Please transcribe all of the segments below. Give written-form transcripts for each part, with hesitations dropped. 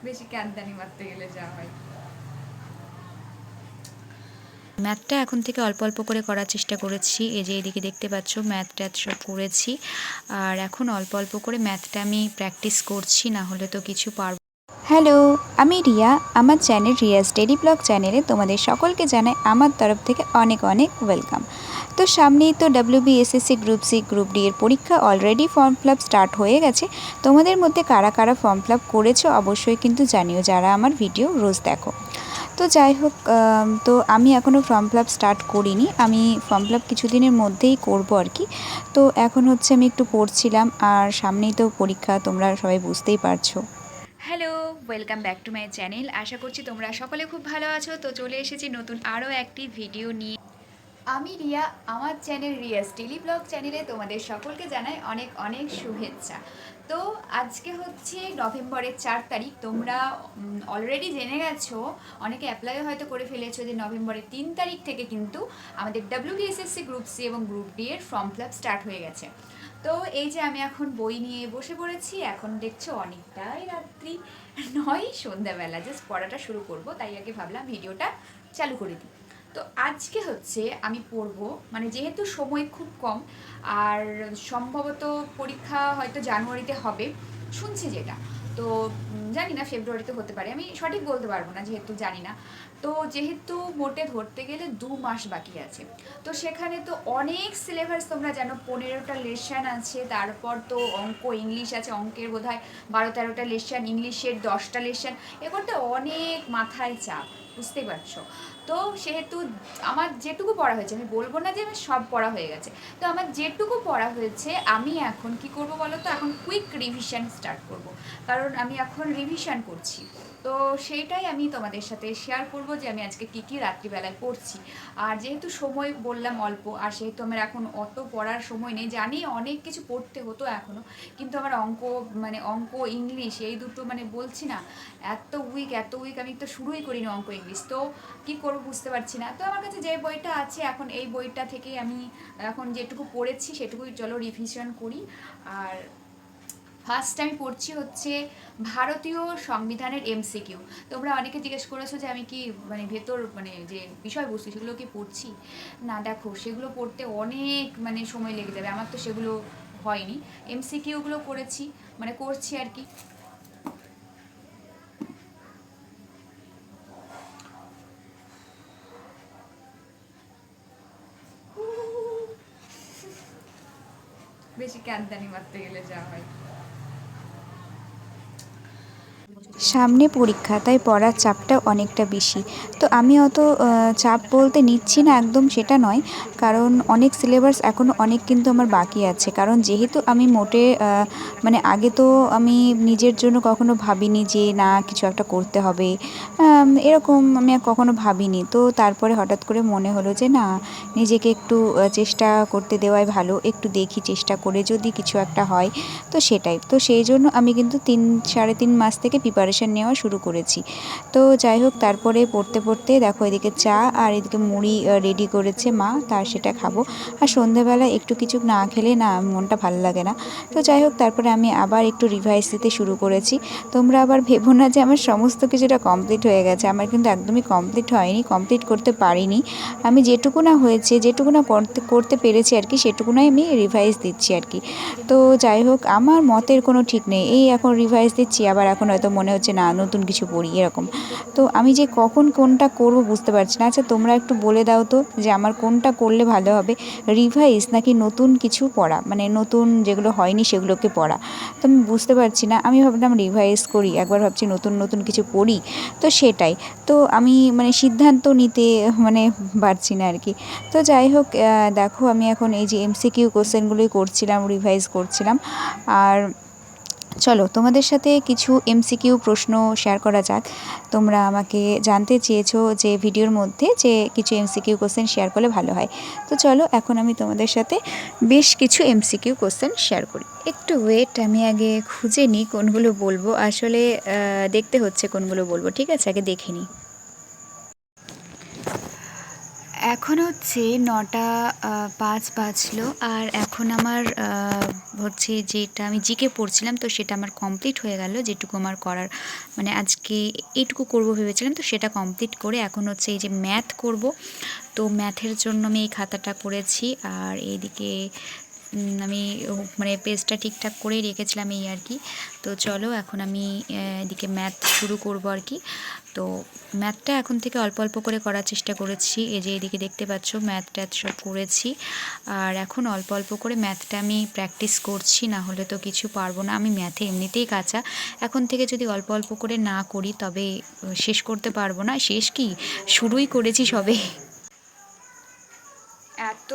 বেশি ক্যানদানি মারতে গেলে যা হয়। ম্যাথটা এখন থেকে অল্প অল্প করে করার চেষ্টা করেছি। এই যে এদিকে দেখতে পাচ্ছ ম্যাথ ট্যাথ সব করেছি, আর এখন অল্প অল্প করে ম্যাথটা আমি প্র্যাকটিস করছি, না হলে তো কিছু পারব। হ্যালো, আমি রিয়া। আমার চ্যানেল রিয়াজ ডেইলি ব্লগ চ্যানেলে তোমাদের সকলকে জানাই আমার তরফ থেকে অনেক অনেক ওয়েলকাম। তো সামনেই তো WBSSC group C group D এর পরীক্ষা, already form fill up start হয়ে গেছে। তোমাদের মধ্যে কারা কারা ফর্ম ফিল আপ করেছো অবশ্যই কিন্তু জানিও, যারা আমার ভিডিও রোজ দেখো। তো যাই হোক, তো আমি এখনও ফর্ম ফিল আপ স্টার্ট করিনি, আমি ফর্ম ফিল আপ কিছুদিনের মধ্যেই করব আর কি। তো এখন হচ্ছে আমি একটু পড়ছিলাম, আর সামনেই তো পরীক্ষা, তোমরা সবাই বুঝতেই পারছো। Hello, welcome back to my channel. আশা করছি তোমরা সকলে খুব ভালো আছো। তো চলে এসেছি নতুন আরও একটি ভিডিও নিয়ে। আমি রিয়া, আমার চ্যানেল রিয়াজ ডেইলি ব্লগ চ্যানেলে তোমাদের সকলকে জানাই অনেক অনেক শুভেচ্ছা। তো আজকে হচ্ছে নভেম্বরের 4 তারিখ। তোমরা অলরেডি জেনে গেছো, অনেকে অ্যাপ্লাই হয়তো করে ফেলেছো যে নভেম্বরের 3 তারিখ থেকে কিন্তু আমাদের WBSSC গ্রুপ সি এবং গ্রুপ ডি এর ফর্ম ফিল আপ স্টার্ট হয়ে গেছে। তো এই যে আমি এখন বই নিয়ে বসে পড়েছি। এখন দেখছো অনেকটাই রাত্রি, নয় সন্ধ্যাবেলা, জাস্ট পড়াটা শুরু করব, তাই আগে ভাবলাম ভিডিওটা চালু করে দিই। তো আজকে হচ্ছে আমি পড়বো, মানে যেহেতু সময় খুব কম, আর সম্ভবত পরীক্ষা হয়তো জানুয়ারিতে হবে শুনছি যেটা। তো জানি না, ফেব্রুয়ারিতে হতে পারে, আমি সঠিক বলতে পারবো না যেহেতু জানি না। তো যেহেতু মোটে ধরতে গেলে 2 মাস বাকি আছে, তো সেখানে তো অনেক সিলেবাস, তোমরা জানো 15টা লেসন আছে, তারপর তো অঙ্ক ইংলিশ আছে, অঙ্কের বোধহয় 12-13টা লেসন, ইংলিশের 10টা লেসন। এ করতে অনেক মাথায় চাপ, বুঝতেই পারছো। তো সেহেতু আমার যেটুকু পড়া হয়েছে, আমি বলবো না যে আমি সব পড়া হয়ে গেছে, তো আমার যেটুকু পড়া হয়েছে আমি এখন কি করব বলো তো, এখন কুইক রিভিশন স্টার্ট করব, কারণ আমি এখন রিভিশন করছি। তো সেইটাই আমি তোমাদের সাথে শেয়ার করব যে আমি আজকে কী কী রাত্রিবেলায় পড়ছি। আর যেহেতু সময় বললাম অল্প, আর সেহেতু আমার এখন অত পড়ার সময় নেই, জানি অনেক কিছু পড়তে হতো এখনও, কিন্তু আমার অঙ্ক, মানে অঙ্ক ইংলিশ এই দুটো, মানে বলছি না, এত উইক এত উইক, আমি তো শুরুই করিনি অঙ্ক ইংলিশ। তো কি করব বুঝতে পারছি না। তো আমার কাছে যে বইটা আছে এখন, এই বইটা থেকেই আমি এখন যেটুকু পড়েছি সেটুকুই চলো রিভিশন করি। আর ফার্স্ট আমি পড়ছি হচ্ছে ভারতীয় সংবিধানের MCQ। তোমরা অনেকে জিজ্ঞেস করেছো যে আমি কি মানে ভেতর, মানে যে বিষয়বস্তু সেগুলো কি পড়ছি। না দেখো, সেগুলো পড়তে অনেক মানে সময় লেগে যাবে, আমার তো সেগুলো হয়নি। MCQগুলো করেছি, মানে করছি আর কি। বেশি ক্যানদানি মারতে গেলে যা হয়। সামনে পরীক্ষা, তাই পড়ার চাপটা অনেকটা বেশি। তো আমি অত চাপ বলতে নিচ্ছি না একদম, সেটা নয়, কারণ অনেক সিলেবাস এখনও অনেক কিন্তু আমার বাকি আছে। কারণ যেহেতু আমি মোটে মানে আগে তো আমি নিজের জন্য কখনো ভাবিনি যে না কিছু একটা করতে হবে, এরকম আমি আর কখনো ভাবিনি। তো তারপরে হঠাৎ করে মনে হলো যে না, নিজেকে একটু চেষ্টা করতে দেওয়াই ভালো, একটু দেখি চেষ্টা করে যদি কিছু একটা হয়। তো সেটাই, তো সেই জন্য আমি কিন্তু 3-3.5 মাস থেকে প্রিপারেশান নেওয়া শুরু করেছি। তো যাই হোক, তারপরে পড়তে পড়তে দেখো এদিকে চা আর এদিকে মুড়ি রেডি করেছে মা, তার সেটা খাবো। আর সন্ধেবেলা একটু কিছু না খেলে না মনটা ভালো লাগে না। তো যাই হোক, তারপরে আমি আবার একটু রিভাইজ দিতে শুরু করেছি। তোমরা আবার ভেবো না যে আমার সমস্ত কিছুটা কমপ্লিট হয়ে গেছে, আমার কিন্তু একদমই কমপ্লিট হয়নি, কমপ্লিট করতে পারিনি। আমি যেটুকু না হয়েছে, যেটুকু না করতে করতে পেরেছি আর কি, সেটুকুনাই আমি রিভাইজ দিচ্ছি আর কি। তো যাই হোক, আমার মতের কোনো ঠিক নেই, এই এখন রিভাইজ দিচ্ছি, আবার এখন হয়তো মনে হচ্ছে না নতুন কিছু পড়ি এরকম। তো আমি যে কখন কোনটা করব বুঝতে পারছি না। আচ্ছা তোমরা একটু বলে দাও তো যে আমার কোনটা করলে ভালো হবে, রিভাইজ নাকি নতুন কিছু পড়া, মানে নতুন যেগুলো হয়নি সেগুলোকে পড়া। তো আমি বুঝতে পারছি না, আমি ভাবলাম রিভাইজ করি, একবার ভাবছি নতুন নতুন কিছু পড়ি। তো সেটাই, তো আমি মানে সিদ্ধান্ত নিতে মানে পারছি না আর কি। তো যাই হোক, দেখো আমি এখন এই যে MCQ কোশ্চেনগুলোই করছিলাম, রিভাইজ করছিলাম। আর চলো তোমাদের সাথে কিছু MCQ প্রশ্ন শেয়ার করা যাক। তোমরা আমাকে জানতে চেয়েছো যে ভিডিওর মধ্যে যে কিছু MCQ কোশ্চেন শেয়ার করলে ভালো হয়। তো চলো এখন আমি তোমাদের সাথে বেশ কিছু MCQ কোশ্চেন শেয়ার করি। একটু ওয়েট, আমি আগে খুঁজে নিই কোনগুলো বলবো, আসলে দেখতে হচ্ছে কোনগুলো বলবো, ঠিক আছে, আগে দেখে নিই। এখন হচ্ছে 9টা 5 বাজলো, আর এখন আমার হচ্ছে যেটা আমি জিকে পড়ছিলাম তো সেটা আমার কমপ্লিট হয়ে গেল, যেটুকু আমার করার মানে আজকে এইটুকু করব ভেবেছিলাম, তো সেটা কমপ্লিট করে এখন হচ্ছে এই যে ম্যাথ করব। তো ম্যাথের জন্য আমি এই খাতাটা করেছি, আর এইদিকে আমি মানে পেজটা ঠিকঠাক করেই রেখেছিলাম এই আর কি। তো চলো এখন আমি এদিকে ম্যাথ শুরু করব আর কি। তো ম্যাথটা এখন থেকে অল্প অল্প করে করার চেষ্টা করেছি। এই যে এদিকে দেখতে পাচ্ছ ম্যাথ ট্যাথ সব করেছি, আর এখন অল্প অল্প করে ম্যাথটা আমি প্র্যাকটিস করছি, না হলে তো কিছু পারবো না। আমি ম্যাথে এমনিতেই কাঁচা, এখন থেকে যদি অল্প অল্প করে না করি তবে শেষ করতে পারবো না। শেষ কি, শুরুই করেছি সবে। এত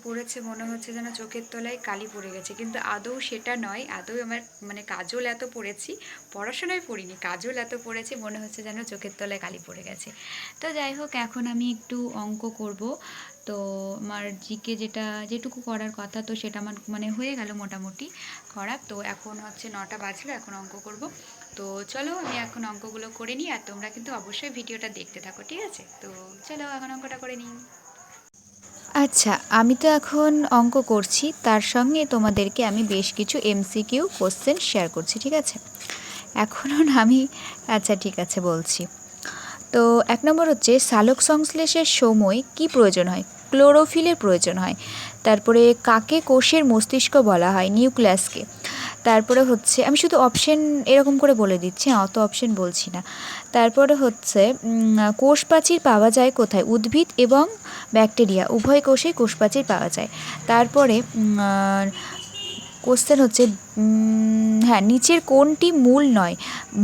পড়েছে মনে হচ্ছে যেন চোখের তলায় কালি পড়ে গেছে, কিন্তু আদৌ সেটা নয়। আদৌ আমার মানে কাজল এত পড়েছি, পড়াশোনায় পড়িনি, কাজল এত পড়েছি মনে হচ্ছে যেন চোখের তলায় কালি পড়ে গেছে। তো যাই হোক, এখন আমি একটু অঙ্ক করব। তো আমার জিকে যেটুকু করার কথা তো সেটা আমার মানে হয়ে গেল মোটামুটি করা। তো এখন হচ্ছে 9টা বাজলো, এখন অঙ্ক করব। তো চলো আমি এখন অঙ্কগুলো করে নিই, আর তোমরা কিন্তু অবশ্যই ভিডিওটা দেখতে থাকো, ঠিক আছে? তো চলো এখন অঙ্কটা করে নিই। আচ্ছা, আমি তো এখন অঙ্ক করছি, তার সঙ্গে তোমাদেরকে আমি বেশ কিছু এমসিকিউ কোশ্চেন শেয়ার করছি, ঠিক আছে? এখনও না আমি, আচ্ছা ঠিক আছে বলছি। তো 1 নম্বর হচ্ছে সালোক সংশ্লেষের সময় কি প্রয়োজন হয়? ক্লোরোফিলের প্রয়োজন হয়। তারপরে কাকে কোষের মস্তিষ্ক বলা হয়? নিউক্লিয়াসকে। তারপরে হচ্ছে আমি শুধু অপশন এরকম করে বলে দিচ্ছি, অত অপশন বলছি না। তারপরে হচ্ছে কোষ প্রাচীর পাওয়া যায় কোথায়? উদ্ভিদ এবং ব্যাকটেরিয়া উভয় কোষেই কোষ প্রাচীর পাওয়া যায়। তারপরে কোশ্চেন হচ্ছে হ্যাঁ, নিচের কোনটি মূল নয়?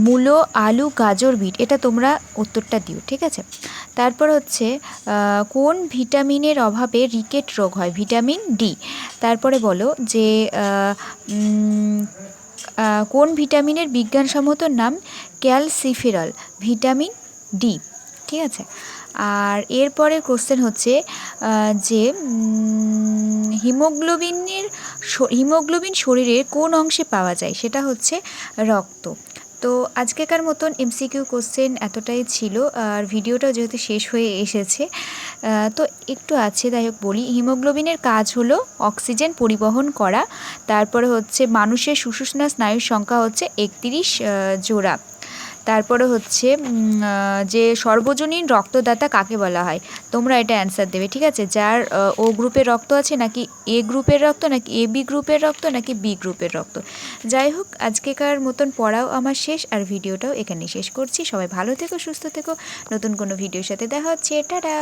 মূলো, আলু, গাজর, বিট। এটা তোমরা উত্তরটা দিও, ঠিক আছে? তারপর হচ্ছে কোন ভিটামিনের অভাবে রিকেট রোগ হয়? Vitamin D. তারপরে বলো যে কোন ভিটামিনের বিজ্ঞানসম্মত নাম? ক্যালসিফেরল। ভিটামিন ডি, ঠিক আছে? আর এরপরের কোশ্চেন হচ্ছে যে হিমোগ্লোবিন শরীরের কোন অংশে পাওয়া যায়? সেটা হচ্ছে রক্ত। তো আজকেকার মতন এমসিকিউ কোশ্চেন এতটাই ছিল, আর ভিডিওটাও যেহেতু শেষ হয়ে এসেছে তো একটু আছে, যাই হোক বলি। হিমোগ্লোবিনের কাজ হলো অক্সিজেন পরিবহন করা। তারপরে হচ্ছে মানুষের সুষুম্না স্নায়ুর সংখ্যা হচ্ছে 31 জোড়া। তারপরে হচ্ছে যে সর্বজনীন রক্তদাতা কাকে বলা হয়? তোমরা এটা অ্যান্সার দেবে, ঠিক আছে? যার ও গ্রুপের রক্ত আছে, নাকি এ গ্রুপের রক্ত, নাকি এ বি গ্রুপের রক্ত, নাকি বি গ্রুপের রক্ত। যাই হোক, আজকেকার মতন পড়াও আমার শেষ, আর ভিডিওটাও এখানে শেষ করছি। সবাই ভালো থেকো, সুস্থ থেকো। নতুন কোনো ভিডিওর সাথে দেখা হচ্ছে। টাটা।